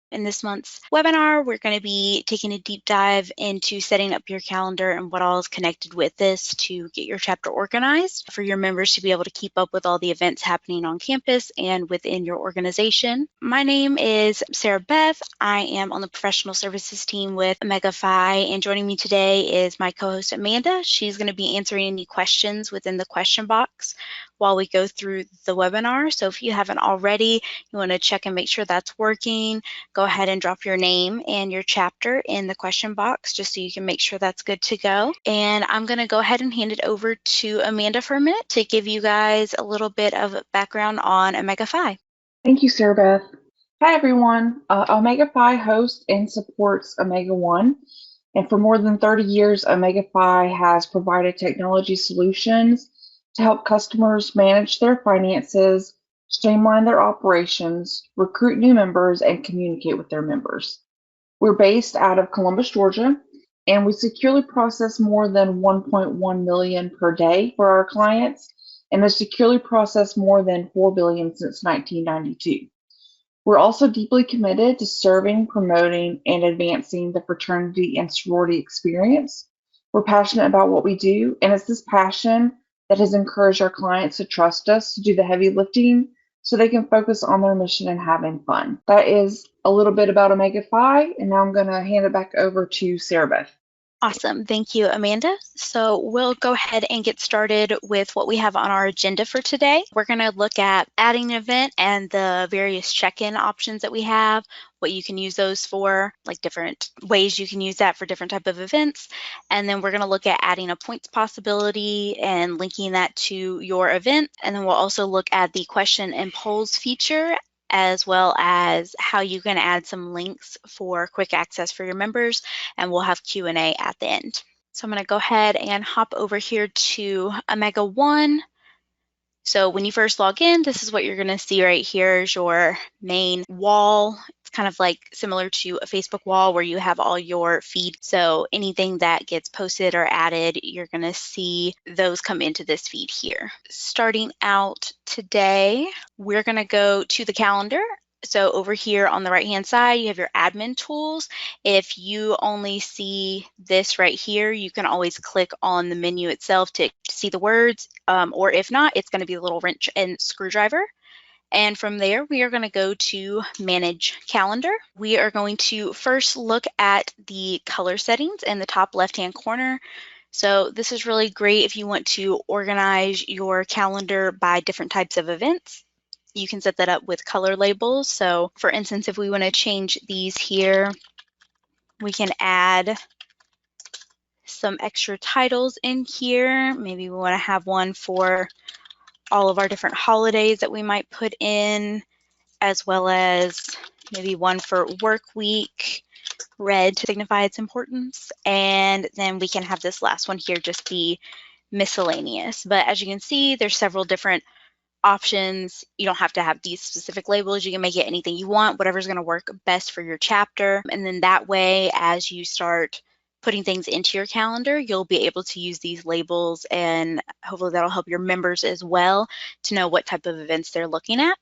In this month's webinar, we're going to be taking a deep dive into setting up your calendar and what all is connected with this to get your chapter organized for your members to be able to keep up with all the events happening on campus and within your organization. My name is Sarah Beth. I am on the professional services team with OmegaOne, and joining me today is my co-host Amanda. She's going to be answering any questions within the question box while we go through the webinar. So if you haven't already, you want to check and make sure that's working, go ahead and drop your name and your chapter in the question box just so you can make sure that's good to go. And I'm going to go ahead and hand it over to Amanda for a minute to give you guys a little bit of background on OmegaOne. Thank you, Sarah Beth. Hi, everyone. OmegaOne hosts and supports OmegaOne. And for more than 30 years, OmegaOne has provided technology solutions to help customers manage their finances, streamline their operations, recruit new members, and communicate with their members. We're based out of Columbus, Georgia, and we securely process more than 1.1 million per day for our clients, and have securely processed more than 4 billion since 1992. We're also deeply committed to serving, promoting, and advancing the fraternity and sorority experience. We're passionate about what we do, and it's this passion that has encouraged our clients to trust us to do the heavy lifting so they can focus on their mission and having fun. That is a little bit about OmegaOne, and now I'm going to hand it back over to Sarah Beth. Awesome. Thank you, Amanda. So we'll go ahead and get started with what we have on our agenda for today. We're going to look at adding an event and the various check-in options that we have, what you can use those for, like different ways you can use that for different type of events. And then we're going to look at adding a points possibility and linking that to your event. And then we'll also look at the question and polls feature, as well as how you can add some links for quick access for your members, and we'll have Q&A at the end. So I'm going to go ahead and hop over here to OmegaOne. So when you first log in, this is what you're going to see right here is your main wall. It's kind of like similar to a Facebook wall where you have all your feed. So anything that gets posted or added, you're going to see those come into this feed here. Starting out today, we're going to go to the calendar. So over here on the right-hand side, you have your admin tools. If you only see this right here, you can always click on the menu itself to see the words, or if not, it's going to be a little wrench and screwdriver. And from there, we are going to go to Manage Calendar. We are going to first look at the color settings in the top left-hand corner. So this is really great if you want to organize your calendar by different types of events. You can set that up with color labels. So for instance, if we want to change these here, we can add some extra titles in here. Maybe we want to have one for all of our different holidays that we might put in, as well as maybe one for work week, red to signify its importance. And then we can have this last one here just be miscellaneous. But as you can see, there's several different options. You don't have to have these specific labels. You can make it anything you want, whatever's going to work best for your chapter. And then that way, as you start putting things into your calendar, you'll be able to use these labels, and hopefully that'll help your members as well to know what type of events they're looking at.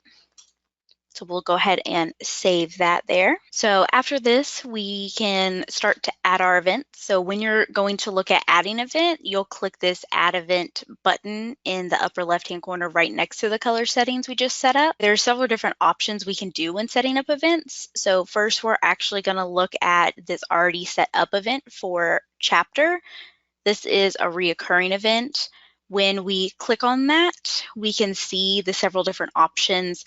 So we'll go ahead and save that there. So after this, we can start to add our event. So when you're going to look at adding an event, you'll click this Add Event button in the upper left-hand corner right next to the color settings we just set up. There are several different options we can do when setting up events. So first, we're actually going to look at this already set up event for chapter. This is a reoccurring event. When we click on that, we can see the several different options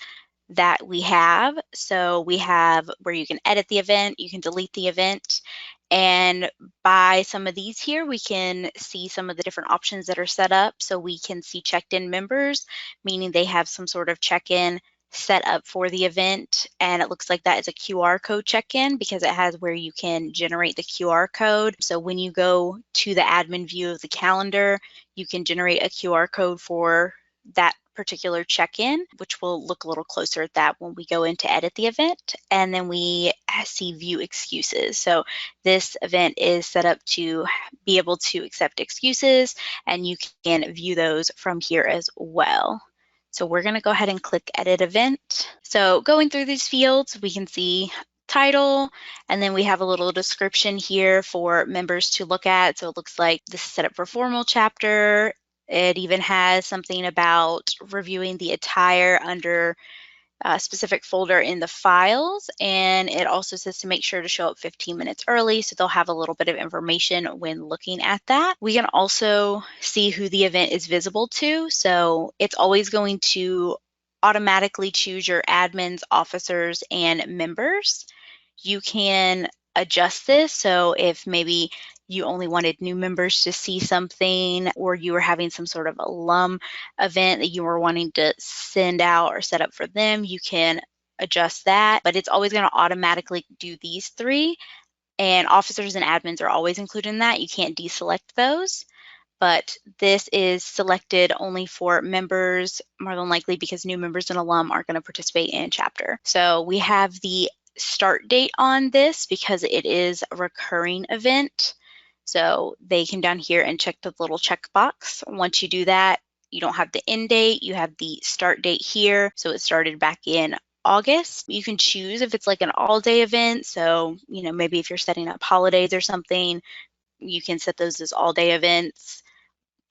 that we have. So we have where you can edit the event, you can delete the event, and by some of these here, we can see some of the different options that are set up. So we can see checked in members, meaning they have some sort of check-in set up for the event, and it looks like that is a QR code check-in because it has where you can generate the QR code. So when you go to the admin view of the calendar, you can generate a QR code for that particular check-in, which will look a little closer at that when we go in to edit the event. And then we see view excuses. So this event is set up to be able to accept excuses, and you can view those from here as well. So we're going to go ahead and click edit event. So going through these fields, we can see title, and then we have a little description here for members to look at. So it looks like this is set up for formal chapter. It even has something about reviewing the attire under a specific folder in the files, and it also says to make sure to show up 15 minutes early, so they'll have a little bit of information when looking at that. We can also see who the event is visible to, so it's always going to automatically choose your admins, officers, and members. You can adjust this, so if maybe you only wanted new members to see something, or you were having some sort of alum event that you were wanting to send out or set up for them, you can adjust that. But it's always going to automatically do these three, and officers and admins are always included in that. You can't deselect those. But this is selected only for members, more than likely because new members and alum aren't going to participate in chapter. So we have the start date on this because it is a recurring event. So they can down here and check the little checkbox. Once you do that, you don't have the end date, you have the start date here. So it started back in August. You can choose if it's like an all-day event. So, maybe if you're setting up holidays or something, you can set those as all-day events,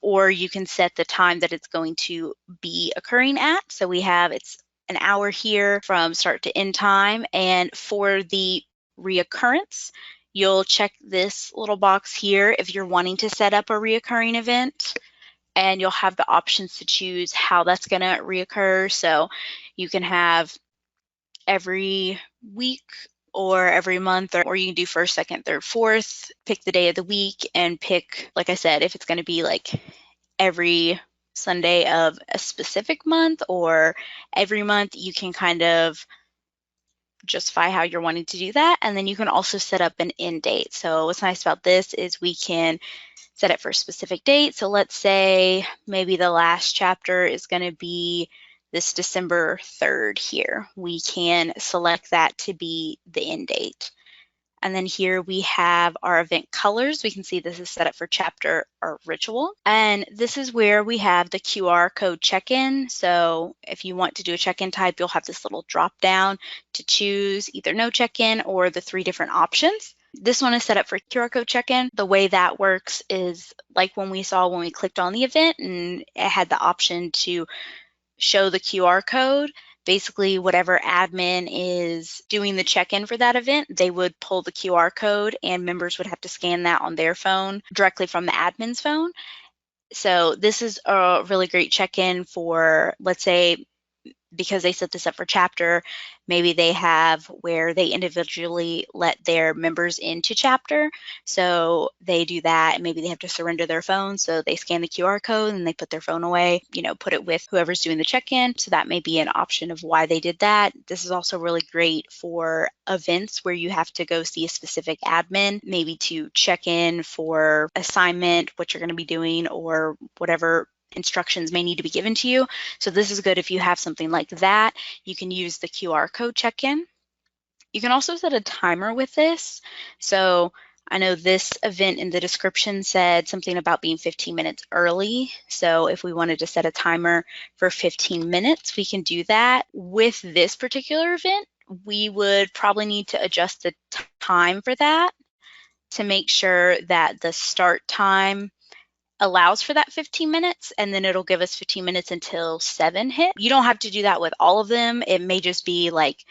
or you can set the time that it's going to be occurring at. So it's an hour here from start to end time. And for the reoccurrence, you'll check this little box here if you're wanting to set up a reoccurring event, and you'll have the options to choose how that's going to reoccur. So you can have every week or every month, or you can do first, second, third, fourth, pick the day of the week and pick, like I said, if it's going to be like every Sunday of a specific month or every month, you can kind of justify how you're wanting to do that. And then you can also set up an end date. So what's nice about this is we can set it for a specific date. So let's say maybe the last chapter is going to be this December 3rd here. We can select that to be the end date. And then here we have our event colors. We can see this is set up for chapter or ritual. And this is where we have the QR code check-in. So if you want to do a check-in type, you'll have this little drop down to choose either no check-in or the 3 different options. This one is set up for QR code check-in. The way that works is like when we saw when we clicked on the event and it had the option to show the QR code. Basically, whatever admin is doing the check-in for that event, they would pull the QR code and members would have to scan that on their phone directly from the admin's phone. So this is a really great check-in for, let's say, because they set this up for chapter, maybe they have where they individually let their members into chapter. So they do that, and maybe they have to surrender their phone. So they scan the QR code and they put their phone away, put it with whoever's doing the check-in. So that may be an option of why they did that. This is also really great for events where you have to go see a specific admin, maybe to check in for assignment, what you're going to be doing, or whatever instructions may need to be given to you. So this is good if you have something like that. You can use the QR code check-in. You can also set a timer with this. So I know this event in the description said something about being 15 minutes early. So if we wanted to set a timer for 15 minutes, we can do that. With this particular event, we would probably need to adjust the time for that to make sure that the start time allows for that 15 minutes, and then it'll give us 15 minutes until 7 hit. You don't have to do that with all of them. It may just be like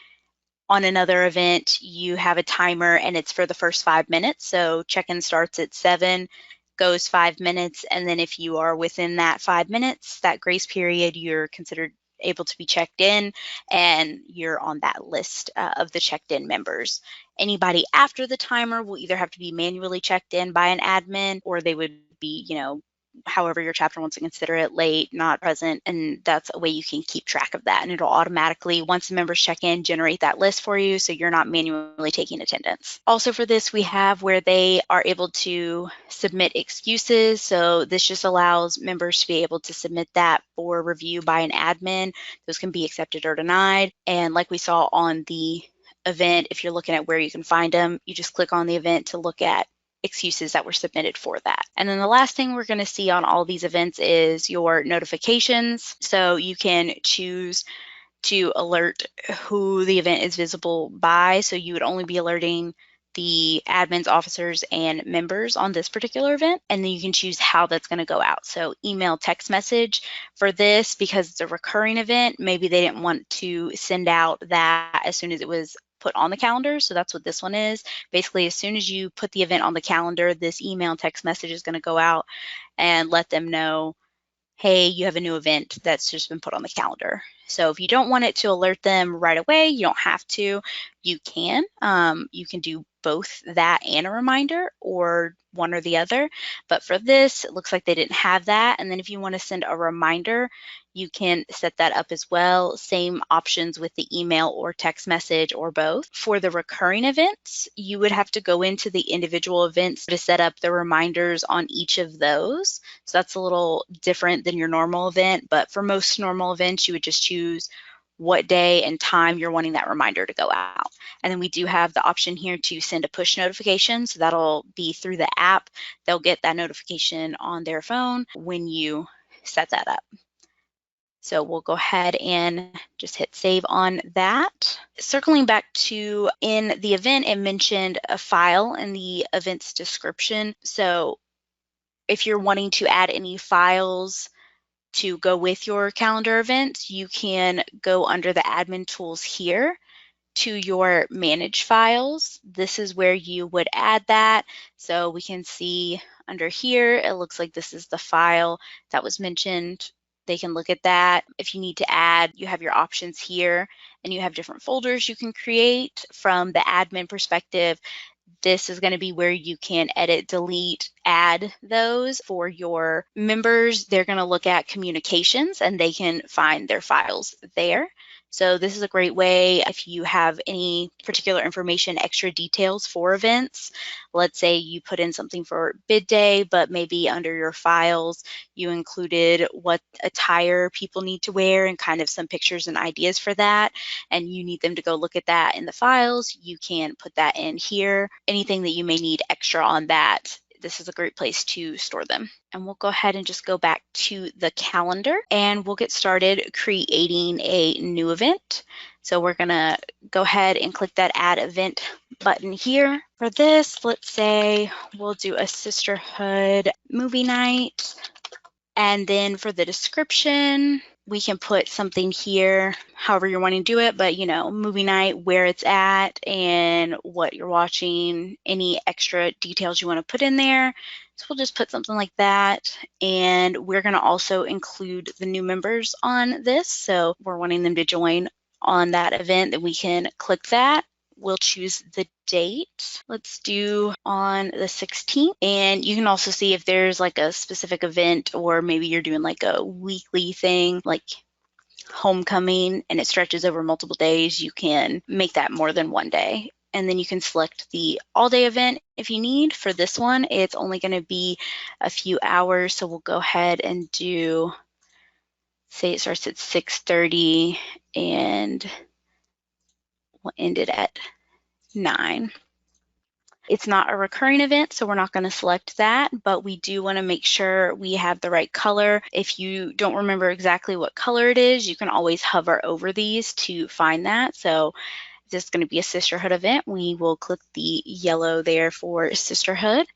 on another event, you have a timer and it's for the first 5 minutes. So check-in starts at 7, goes 5 minutes, and then if you are within that 5 minutes, that grace period, you're considered able to be checked in and you're on that list of the checked in members. Anybody after the timer will either have to be manually checked in by an admin, or they would be, however your chapter wants to consider it, late, not present, and that's a way you can keep track of that. And it'll automatically, once the members check in, generate that list for you so you're not manually taking attendance. Also for this, we have where they are able to submit excuses. So this just allows members to be able to submit that for review by an admin. Those can be accepted or denied. And like we saw on the event, if you're looking at where you can find them, you just click on the event to look at excuses that were submitted for that. And then the last thing we're going to see on all these events is your notifications. So you can choose to alert who the event is visible by. So you would only be alerting the admins, officers, and members on this particular event. And then you can choose how that's going to go out. So email, text message for this, because it's a recurring event, maybe they didn't want to send out that as soon as it was put on the calendar. So that's what this one is. Basically, as soon as you put the event on the calendar, this email, text message is going to go out and let them know, hey, you have a new event that's just been put on the calendar. So if you don't want it to alert them right away, you don't have to. You can. You can do both that and a reminder, or one or the other. But for this, it looks like they didn't have that. And then if you want to send a reminder, you can set that up as well. Same options with the email or text message or both. For the recurring events, you would have to go into the individual events to set up the reminders on each of those. So that's a little different than your normal event. But for most normal events, you would just choose what day and time you're wanting that reminder to go out. And then we do have the option here to send a push notification. So that'll be through the app. They'll get that notification on their phone when you set that up. So we'll go ahead and just hit save on that. Circling back to in the event, it mentioned a file in the event's description. So if you're wanting to add any files to go with your calendar events, you can go under the admin tools here to your manage files. This is where you would add that. So we can see under here, it looks like this is the file that was mentioned. They can look at that. If you need to add, you have your options here, and you have different folders you can create. From the admin perspective, this is going to be where you can edit, delete, add those. For your members, they're going to look at communications and they can find their files there. So this is a great way if you have any particular information, extra details for events. Let's say you put in something for bid day, but maybe under your files, you included what attire people need to wear and kind of some pictures and ideas for that. And you need them to go look at that in the files. You can put that in here. Anything that you may need extra on that, this is a great place to store them. And we'll go ahead and just go back to the calendar and we'll get started creating a new event. So we're gonna go ahead and click that add event button here. For this, let's say we'll do a sisterhood movie night. And then for the description, we can put something here, however you're wanting to do it, but movie night, where it's at and what you're watching, any extra details you want to put in there. So we'll just put something like that. And we're going to also include the new members on this. So we're wanting them to join on that event, then we can click that. We'll choose the date. Let's do on the 16th. And you can also see if there's like a specific event, or maybe you're doing like a weekly thing like homecoming and it stretches over multiple days, you can make that more than one day. And then you can select the all-day event if you need. For this one, it's only going to be a few hours. So we'll go ahead and do, say it starts at 6:30 and we'll end it at 9. It's not a recurring event, so we're not going to select that, but we do want to make sure we have the right color. If you don't remember exactly what color it is, you can always hover over these to find that. So if this is going to be a sisterhood event, we will click the yellow there for sisterhood.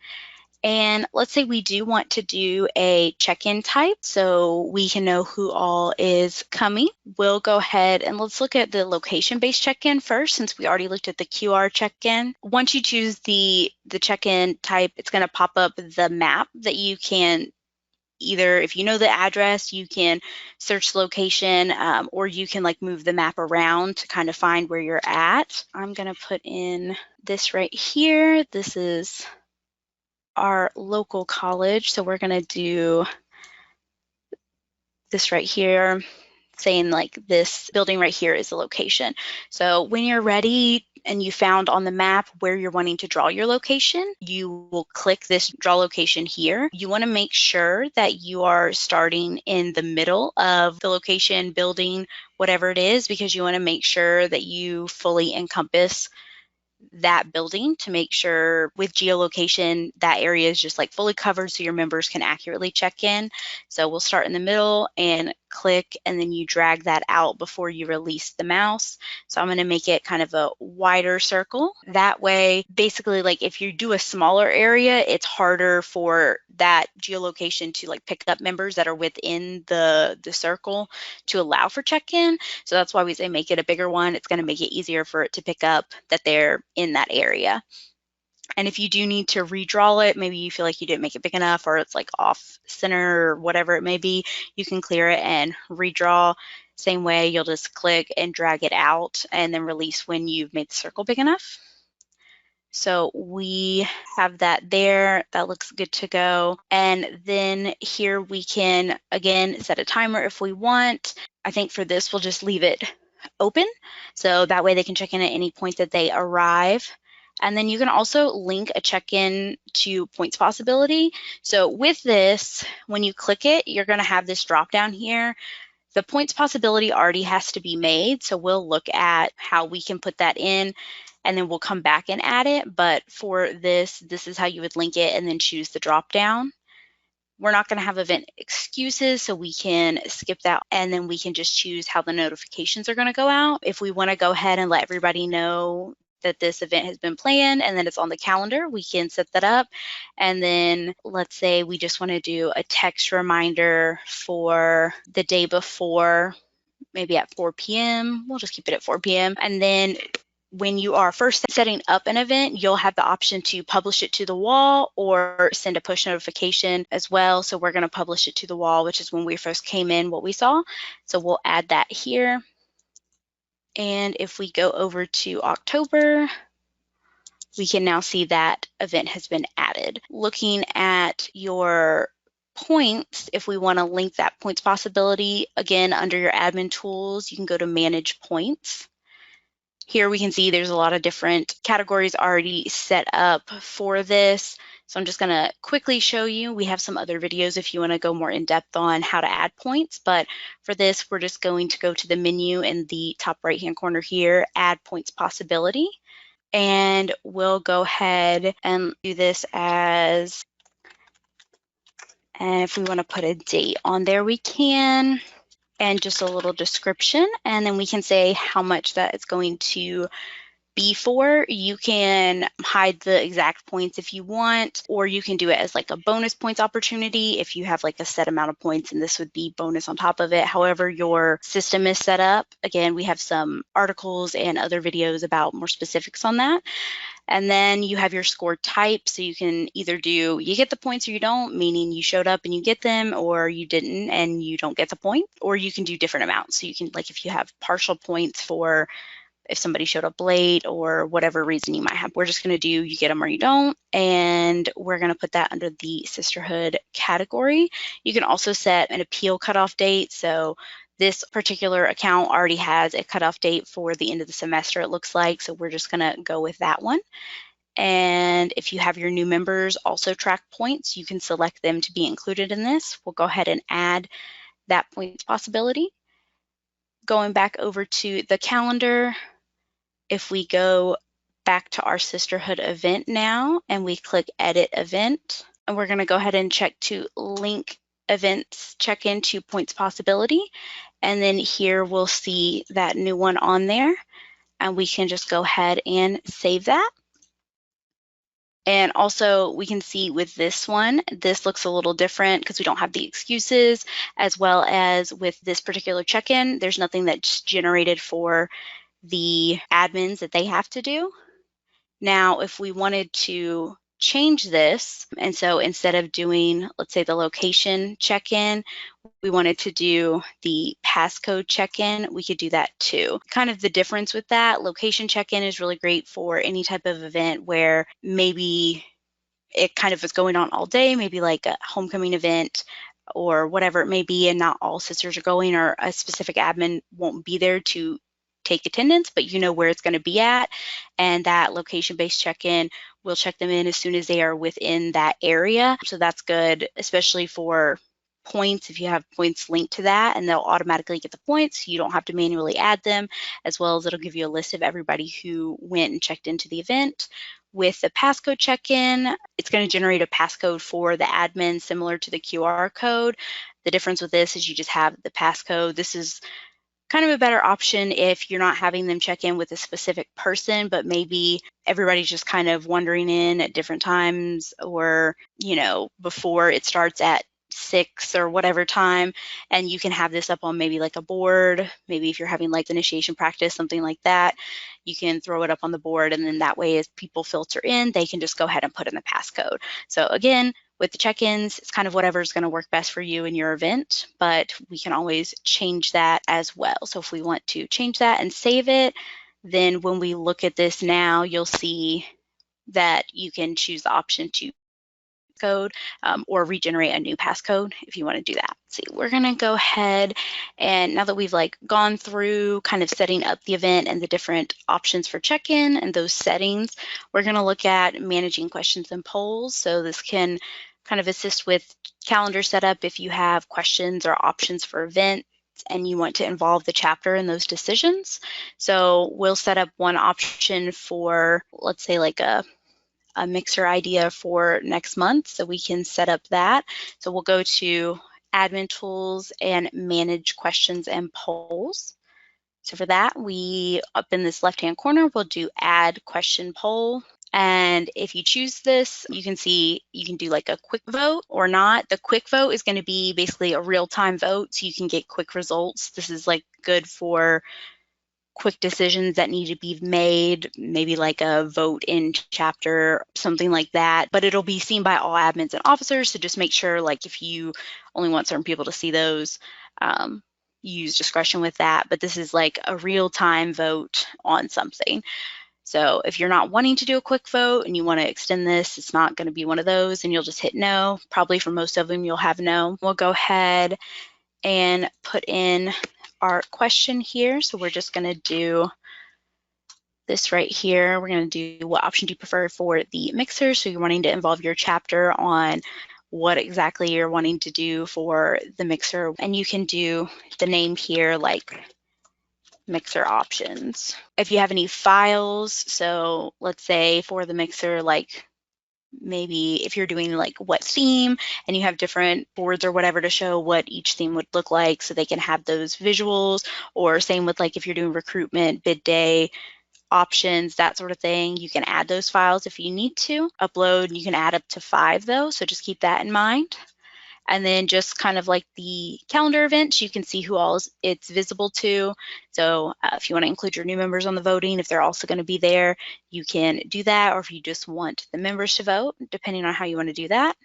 And let's say we do want to do a check-in type so we can know who all is coming. We'll go ahead and let's look at the location-based check-in first, since we already looked at the QR check-in. Once you choose the check-in type, it's going to pop up the map that you can either, if you know the address, you can search location, or you can like move the map around to kind of find where you're at. I'm going to put in this right here. This is our local college. So we're going to do this right here, saying like this building right here is the location. So when you're ready and you found on the map where you're wanting to draw your location, you will click this draw location here. You want to make sure that you are starting in the middle of the location, building, whatever it is, because you want to make sure that you fully encompass that building to make sure with geolocation that area is just like fully covered so your members can accurately check in. So we'll start in the middle and click and then you drag that out before you release the mouse. So I'm going to make it kind of a wider circle. That way, basically, like if you do a smaller area, it's harder for that geolocation to like pick up members that are within the circle to allow for check-in. So that's why we say make it a bigger one. It's going to make it easier for it to pick up that they're in that area. And if you do need to redraw it, maybe you feel like you didn't make it big enough or it's like off center or whatever it may be, you can clear it and redraw. Same way, you'll just click and drag it out and then release when you've made the circle big enough. So we have that there. That looks good to go. And then here we can, again, set a timer if we want. I think for this, we'll just leave it open. So that way they can check in at any point that they arrive. And then you can also link a check-in to points possibility. So with this, when you click it, you're going to have this drop down here. The points possibility already has to be made. So we'll look at how we can put that in and then we'll come back and add it. But for this is how you would link it and then choose the drop down. We're not going to have event excuses, so we can skip that and then we can just choose how the notifications are going to go out. If we want to go ahead and let everybody know that this event has been planned and then it's on the calendar, we can set that up. And then let's say we just want to do a text reminder for the day before, maybe at 4 p.m. We'll just keep it at 4 p.m. And then when you are first setting up an event, you'll have the option to publish it to the wall or send a push notification as well. So we're going to publish it to the wall, which is when we first came in, what we saw. So we'll add that here. And if we go over to October, we can now see that event has been added. Looking at your points, if we want to link that points possibility, again, under your admin tools, you can go to manage points. Here we can see there's a lot of different categories already set up for this. So I'm just going to quickly show you. We have some other videos if you want to go more in depth on how to add points. But for this, we're just going to go to the menu in the top right-hand corner here, add points possibility. And we'll go ahead and do this as, and if we want to put a date on there, we can, and just a little description. And then we can say how much that is going to be for. You can hide the exact points if you want, or you can do it as like a bonus points opportunity if you have like a set amount of points and this would be bonus on top of it. However your system is set up. Again, we have some articles and other videos about more specifics on that. And then you have your score type. So you can either do, you get the points or you don't, meaning you showed up and you get them, or you didn't and you don't get the point, or you can do different amounts. So you can, like if you have partial points for if somebody showed up late or whatever reason you might have, we're just going to do you get them or you don't. And we're going to put that under the sisterhood category. You can also set an appeal cutoff date. So this particular account already has a cutoff date for the end of the semester, it looks like. So we're just going to go with that one. And if you have your new members also track points, you can select them to be included in this. We'll go ahead and add that points possibility. Going back over to the calendar, if we go back to our sisterhood event now and we click edit event, and we're going to go ahead and check to link events check-in to points possibility. And then here we'll see that new one on there and we can just go ahead and save that. And also we can see with this one, this looks a little different because we don't have the excuses, as well as with this particular check-in, there's nothing that's generated for the admins that they have to do. Now, if we wanted to change this, and so instead of doing, let's say the location check-in, we wanted to do the passcode check-in, we could do that too. Kind of the difference with that, location check-in is really great for any type of event where maybe it kind of is going on all day, maybe like a homecoming event or whatever it may be, and not all sisters are going, or a specific admin won't be there to take attendance, but you know where it's going to be at, and that location-based check-in will check them in as soon as they are within that area. So that's good, especially for points, if you have points linked to that, and they'll automatically get the points. You don't have to manually add them, as well as it'll give you a list of everybody who went and checked into the event. With the passcode check-in, it's going to generate a passcode for the admin similar to the QR code. The difference with this is you just have the passcode. This is kind of a better option if you're not having them check in with a specific person, but maybe everybody's just kind of wandering in at different times, or, before it starts at 6 or whatever time, and you can have this up on maybe like a board. Maybe if you're having like initiation practice, something like that, you can throw it up on the board, and then that way as people filter in, they can just go ahead and put in the passcode. So again, with the check-ins, it's kind of whatever's going to work best for you in your event, but we can always change that as well. So if we want to change that and save it, then when we look at this now, you'll see that you can choose the option to code or regenerate a new passcode if you want to do that. See, we're going to go ahead, and now that we've gone through kind of setting up the event and the different options for check-in and those settings, we're going to look at managing questions and polls. So this can kind of assist with calendar setup if you have questions or options for events and you want to involve the chapter in those decisions. So we'll set up one option for, let's say, like a mixer idea for next month, so we can set up that. So we'll go to admin tools and manage questions and polls. So for that, we up in this left-hand corner, we'll do add question poll. And if you choose this, you can see you can do like a quick vote or not. The quick vote is going to be basically a real-time vote, so you can get quick results. This is like good for quick decisions that need to be made, maybe like a vote in chapter, something like that. But it'll be seen by all admins and officers, so just make sure, like, if you only want certain people to see those, use discretion with that. But this is like a real-time vote on something. So if you're not wanting to do a quick vote and you want to extend this, it's not going to be one of those, and you'll just hit no. Probably for most of them, you'll have no. We'll go ahead and put in our question here. So we're just going to do this right here. We're going to do what option do you prefer for the mixer. So you're wanting to involve your chapter on what exactly you're wanting to do for the mixer. And you can do the name here like mixer options. If you have any files, so let's say for the mixer, like maybe if you're doing like what theme and you have different boards or whatever to show what each theme would look like, so they can have those visuals, or same with like if you're doing recruitment, bid day, options, that sort of thing, you can add those files if you need to. Upload, you can add up to 5 though, so just keep that in mind. And then just kind of like the calendar events, you can see who all it's visible to. So if you want to include your new members on the voting, if they're also going to be there, you can do that, or if you just want the members to vote, depending on how you want to do that.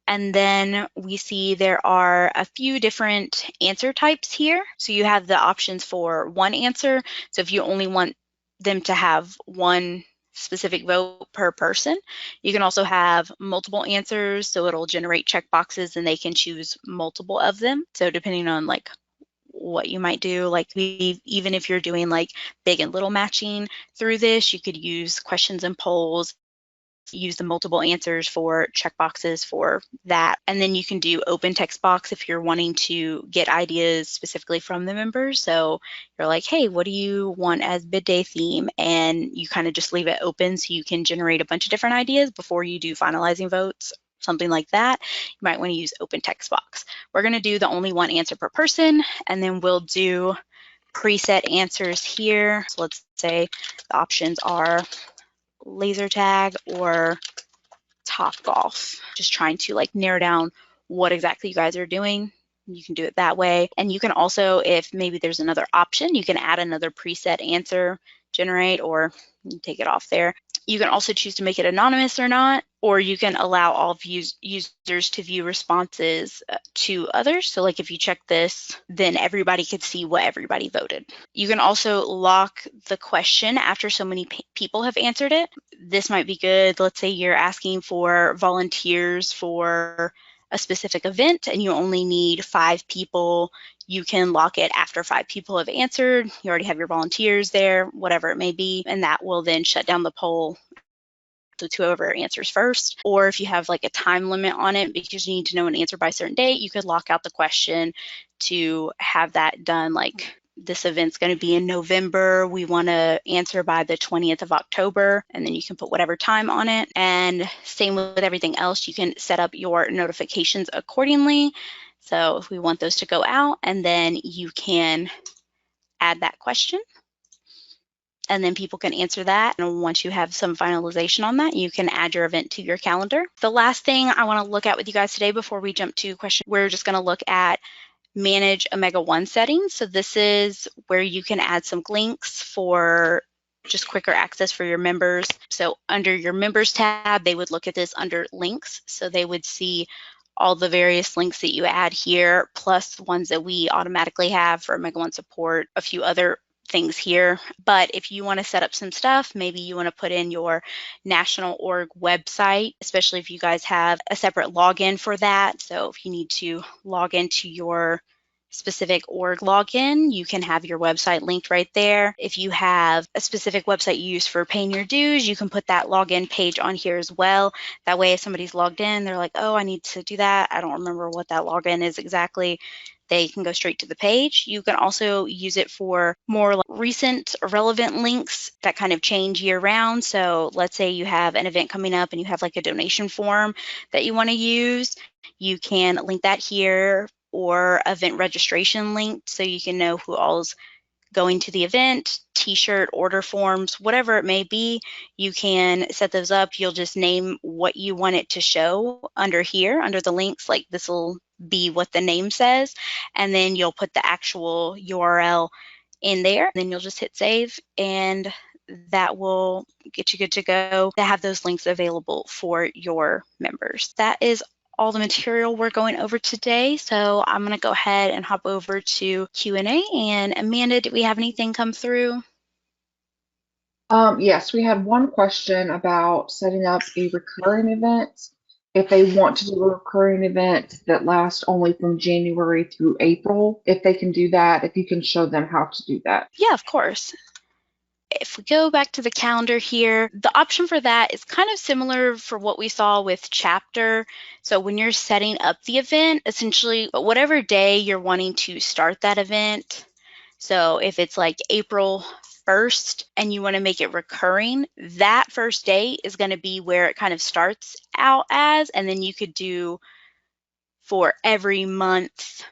And then we see there are a few different answer types here. So you have the options for one answer. So if you only want them to have one specific vote per person. You can also have multiple answers, so it'll generate checkboxes and they can choose multiple of them. So depending on like what you might do, like even if you're doing like big and little matching through this, you could use questions and polls, use the multiple answers for checkboxes for that. And then you can do open text box if you're wanting to get ideas specifically from the members. So you're like, hey, what do you want as bid day theme? And you kind of just leave it open so you can generate a bunch of different ideas before you do finalizing votes, something like that. You might want to use open text box. We're going to do the only one answer per person, and then we'll do preset answers here. So let's say the options are laser tag or top golf, just trying to like narrow down what exactly you guys are doing. You can do it that way. And you can also, if maybe there's another option, you can add another preset answer, generate, or take it off there. You can also choose to make it anonymous or not, or you can allow all users to view responses to others. So like if you check this, then everybody could see what everybody voted. You can also lock the question after so many people have answered it. This might be good. Let's say you're asking for volunteers for a specific event and you only need 5 people. You can lock it after 5 people have answered. You already have your volunteers there, whatever it may be, and that will then shut down the poll to whoever answers first. Or if you have like a time limit on it because you need to know an answer by a certain date, you could lock out the question to have that done, like this event's going to be in November. We want to answer by the 20th of October, and then you can put whatever time on it. And same with everything else, you can set up your notifications accordingly. So if we want those to go out, and then you can add that question, and then people can answer that. And once you have some finalization on that, you can add your event to your calendar. The last thing I want to look at with you guys today before we jump to questions, we're just going to look at manage OmegaOne settings. So this is where you can add some links for just quicker access for your members. So under your members tab, they would look at this under links. So they would see all the various links that you add here, plus the ones that we automatically have for OmegaOne support, a few other things here. But if you want to set up some stuff, maybe you want to put in your national org website, especially if you guys have a separate login for that. So if you need to log into your specific org login, you can have your website linked right there. If you have a specific website you use for paying your dues, you can put that login page on here as well. That way if somebody's logged in, they're like, oh, I need to do that. I don't remember what that login is exactly. They can go straight to the page. You can also use it for more recent or relevant links that kind of change year round. So let's say you have an event coming up and you have like a donation form that you want to use. You can link that here, or event registration link so you can know who all's going to the event, t-shirt, order forms, whatever it may be. You can set those up. You'll just name what you want it to show under here, under the links, like this will be what the name says, and then you'll put the actual URL in there. Then you'll just hit save, and that will get you good to go to have those links available for your members. That is all the material we're going over today. So I'm going to go ahead and hop over to Q&A. And Amanda, did we have anything come through? Yes, we had one question about setting up a recurring event. If they want to do a recurring event that lasts only from January through April, if they can do that, if you can show them how to do that. Yeah, of course. If we go back to the calendar here, the option for that is kind of similar for what we saw with chapter. So when you're setting up the event, essentially whatever day you're wanting to start that event. So if it's like April 1st and you want to make it recurring, that first day is going to be where it kind of starts out as, and then you could do for every month,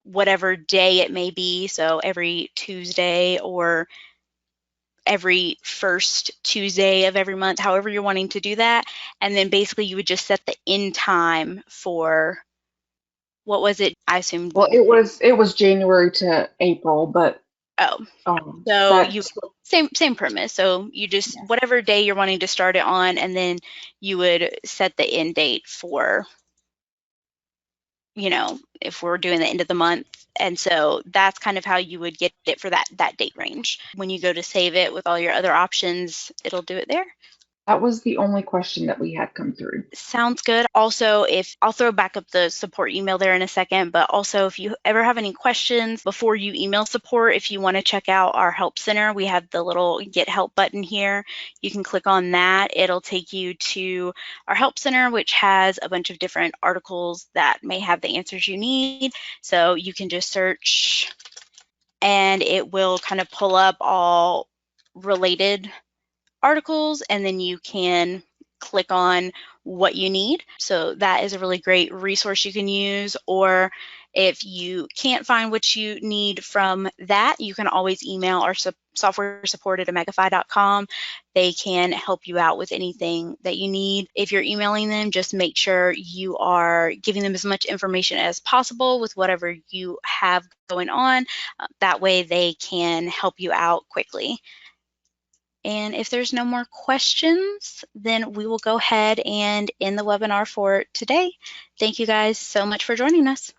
whatever day it may be. So every Tuesday or every first Tuesday of every month, however you're wanting to do that. And then basically you would just set the end time for, what was it? I assumed. Well, it was January to April, but Oh, so you, that's same premise. So you just, whatever day you're wanting to start it on, and then you would set the end date for, if we're doing the end of the month. And so that's kind of how you would get it for that date range. When you go to save it with all your other options, it'll do it there. that was the only question that we had come through. Sounds good. Also, if I'll throw back up the support email there in a second, but also if you ever have any questions before you email support, if you want to check out our help center, we have the little get help button here. You can click on that. It'll take you to our help center, which has a bunch of different articles that may have the answers you need. So you can just search and it will kind of pull up all related articles, and then you can click on what you need. So that is a really great resource you can use. Or if you can't find what you need from that, you can always email our software support at omegafy.com. They can help you out with anything that you need. If you're emailing them, just make sure you are giving them as much information as possible with whatever you have going on. That way they can help you out quickly. And if there's no more questions, then we will go ahead and end the webinar for today. Thank you guys so much for joining us.